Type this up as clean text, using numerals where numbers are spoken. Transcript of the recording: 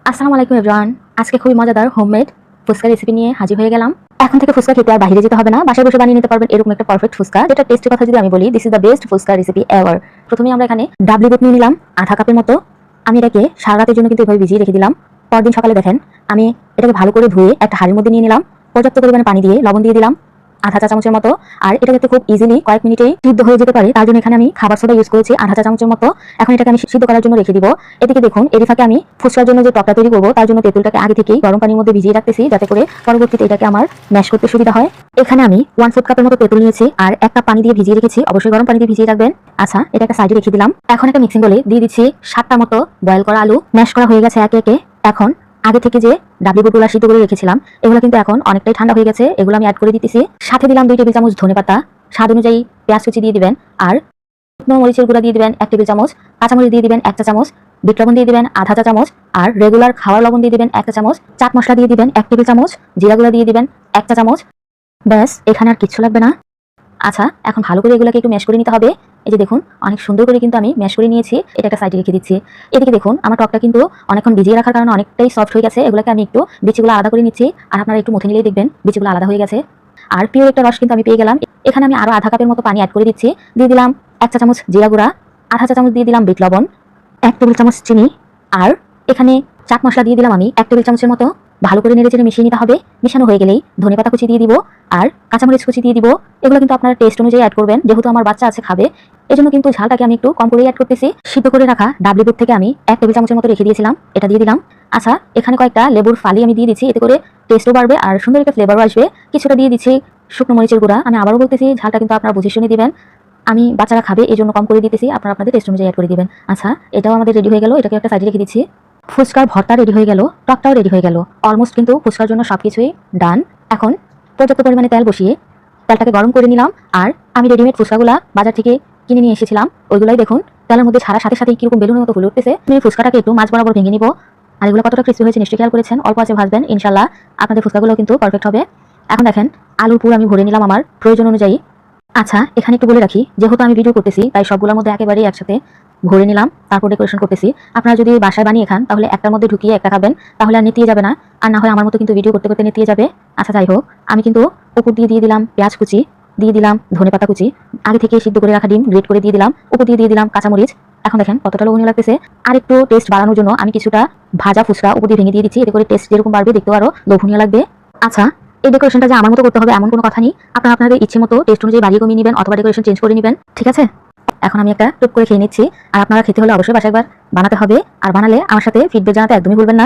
আসসালামু আলাইকুম এভরিওয়ান। আজকে খুবই মজাদার হোমমেড ফুচকা রেসিপি নিয়ে হাজির হয়ে গেলাম। এখন থেকে ফুচকা খেতে আর বাইরে যেতে হবে না, বাসায় বসে বানিয়ে নিতে পারবেন এরকম একটা পারফেক্ট ফুচকা। যেটা টেস্টের কথা যদি আমি বলি, this is the best fuchka recipe ever. প্রথমে আমরা এখানে ডাবলি দুধ নিয়ে নিলাম আধা কাপের মতো। আমি এটাকে সারা রাতের জন্য কিন্তু এভাবে ভিজিয়ে রেখে দিলাম। পরদিন সকালে দেখেন আমি এটাকে ভালো করে ধুয়ে একটা হাঁড়ির মধ্যে নিয়ে নিলাম। পর্যাপ্ত পরিমাণে পানি দিয়ে লবণ দিয়ে দিলাম আধা চা চামচের মতো। আর এটা যাতে খুব ইজিলি কয়েক মিনিটেই সিদ্ধ হয়ে যেতে পারে, তার জন্য এখানে আমি খাবার সোডা ইউজ করেছি আধা চা চামচের মতো। এখন এটাকে আমি সিদ্ধ করার জন্য রেখে দিব। এদিকে দেখুন, এর ফাঁকে আমি ফুচকার জন্য যে টকটা তৈরি করবো তার জন্য তেঁতুলটাকে আগে থেকেই গরম পানির মধ্যে ভিজিয়ে রাখতেছি, যাতে করে পরবর্তীতে এটাকে আমার ম্যাশ করতে সুবিধা হয়। এখানে আমি 1/4 কাপের মতো তেঁতুল নিয়েছি আর 1 কাপ পানি দিয়ে ভিজিয়ে রেখেছি। অবশ্যই গরম পানি দিয়ে ভিজিয়ে রাখবেন। আচ্ছা, এটা একটা সাইডে রেখে দিলাম। এখন একটা মিক্সিং বলে দিয়ে দিচ্ছি 7টা মতো বয়েল করা আলু। ম্যাশ করা হয়ে গেছে একে একে। এখন আগে থেকে যে ডাবলি বুটগুলো সিদ্ধ করে রেখেছিলাম এগুলো কিন্তু এখন অনেকটাই ঠান্ডা হয়ে গেছে, এগুলো আমি অ্যাড করে দিতেছি। সাথে দিলাম 2 টেবিল চামচ ধনেপাতা, স্বাদ অনুযায়ী পেঁয়াজ কুচি দিয়ে দিবেন, আর শুকনো মরিচের গুঁড়া দিয়ে দিবেন 1 টেবিল চামচ, কাঁচামরিচ দিয়ে দিবেন 1 চা চামচ, বিট লবণ দিয়ে দিবেন আধা চা চামচ, আর রেগুলার খাওয়ার লবণ দিয়ে দিবেন 1 চা চামচ, চাট মশলা দিয়ে দিবেন 1 টেবিল চামচ, জিরা গুঁড়া দিয়ে দিবেন 1 চা চামচ। ব্যাস, এখানে আর কিচ্ছু লাগবে না। আচ্ছা, এখন ভালো করে এগুলোকে একটু ম্যাশ করে নিতে হবে। এই যে দেখুন, অনেক সুন্দর করে কিন্তু আমি ম্যাশ করে নিয়েছি। এটা একটা সাইডে রেখে দিচ্ছি। এদিকে দেখুন, আমার টকটা কিন্তু অনেকক্ষণ ভিজিয়ে রাখার কারণে অনেকটাই সফট হয়ে গেছে। এগুলোকে আমি একটু বিচিগুলো আলাদা করে নিচ্ছি, আর আপনারা একটু মুখে নিলেই দেখবেন বিচিগুলো আলাদা হয়ে গেছে। আর পিওর একটা রস কিন্তু আমি পেয়ে গেলাম। এখানে আমি আরো আধা কাপের মতো পানি অ্যাড করে দিচ্ছি। দিয়ে দিলাম 1 চা চামচ জিরা গুঁড়া, আধা চা চামচ দিয়ে দিলাম বিট লবণ, 1 টেবিল চামচ চিনি, আর এখানে চাট মশলা দিয়ে দিলাম আমি 1 টেবিল চামচের মতো। ভালো করে নেড়েচেড়ে মিশিয়ে নিতে হবে। মিশানো হয়ে গেলেই ধনেপাতা কুচি দিয়ে দিব আর কাঁচামরিচ কুচি দিয়ে দিব। এগুলো কিন্তু আপনারা টেস্ট অনুযায়ী অ্যাড করবেন, যেহেতু আমার বাচ্চা আছে খাবে, এজন্য কিন্তু ঝালটাকে আমি একটু কম করেই অ্যাড করতেছি। সিদ্ধ করে রাখা ডাবলি দুধ থেকে আমি 1 টেবিল চামচের মতো রেখে দিয়েছিলাম, এটা দিয়ে দিলাম। আচ্ছা, এখানে কয়েকটা লেবুর ফালি আমি দিয়ে দিচ্ছি, এতে করে টেস্টও বাড়বে আর সুন্দর একটা ফ্লেভারও আসবে। কিছুটা দিয়ে দিচ্ছি শুকনো মরিচের গুঁড়া। আমি আবারও বলতেছি, ঝালটা কিন্তু আপনারা বুঝে শুনে দিবেন। আমি বাচ্চারা খাবে এই জন্য কম করে দিতেছি, আপনারা আপনাদের টেস্ট অনুযায়ী অ্যাড করে দিবেন। আচ্ছা, এটাও আমাদের রেডি হয়ে গেল, এটাকে একটা সাইডে রেখে দিচ্ছি। ফুচকার ভর্তা রেডি হয়ে গেল, টকটাও রেডি হয়ে গেল। অলমোস্ট কিন্তু ফুচকার জন্য সবকিছুই ডান। এখন পর্যাপ্ত পরিমাণে তেল বসিয়ে তেলটাকে গরম করে নিলাম। আর আমি রেডিমেড ফুচকাগুলা বাজার থেকে কিনে নিয়ে এসেছিলাম, ওইগুলাই দেখুন তেলের মধ্যে ছাড়ার সাথে সাথে কিরকম বেলুনের মতো ফুলে উঠতেছে। আমি ফুচকাটাকে একটু মাছ বরাবর ভেঙে নিব। আর এগুলো কতটা ক্রিস্পি হয়েছে নিশ্চয়ই খেয়াল করেছেন। অল্প আছে ভাজবেন, ইনশাল্লাহ আপনাদের ফুচকাগুলো কিন্তু পারফেক্ট হবে। এখন দেখেন, আলুর পুর আমি ভরে নিলাম আমার প্রয়োজন অনুযায়ী। আচ্ছা, এখানে একটু বলে রাখি, যেহেতু আমি ভিডিও করতেছি তাই সবগুলোর মধ্যে একেবারেই একসাথে ভরে নিলাম, তারপর ডেকোরেশন করতেছি। আপনারা যদি বাসায় বানিয়ে খান তাহলে একটার মধ্যে ঢুকিয়ে একটা খাবেন, তাহলে আর নেতিয়ে যাবে না। আর না হয় আমার মতো কিন্তু ভিডিও করতে করতে নেতিয়ে যাবে। আচ্ছা, যাই হোক, আমি কিন্তু উপর দিয়ে দিলাম পেঁয়াজ কুচি, দিয়ে দিলাম ধনেপাতা কুচি, আগে থেকে সিদ্ধ করে রাখা ডিম গ্রেট করে দিয়ে দিলাম, উপর দিয়ে দিলাম কাঁচামরিচ। এখন দেখেন কতটা লোভনীয় লাগতেছে। আর একটু টেস্ট বাড়ানোর জন্য আমি কিছুটা ভাজা ফুচকা উপর দিয়ে ভেঙে দিয়ে দিচ্ছি, এতে করে টেস্ট যেরকম বাড়বে দেখতেও আরো লোভনীয় লাগবে। আচ্ছা, এই ডেকোরেশনটা যে আমার মতো করতে হবে এমন কোনো কথা নেই, আপনারা আপনাদের ইচ্ছে মতো টেস্ট অনুযায়ী বাড়িয়ে কমিয়ে নেবেন অথবা ডেকোরেশন চেঞ্জ করে নেবেন, ঠিক আছে? এখন আমি একটা টুক করে খেয়ে নিচ্ছি। আর আপনারা খেতে হলে অবশ্যই বাসায় একবার বানাতে হবে, আর বানালে আমার সাথে ফিডব্যাক জানাতে একদমই ভুলবেন না।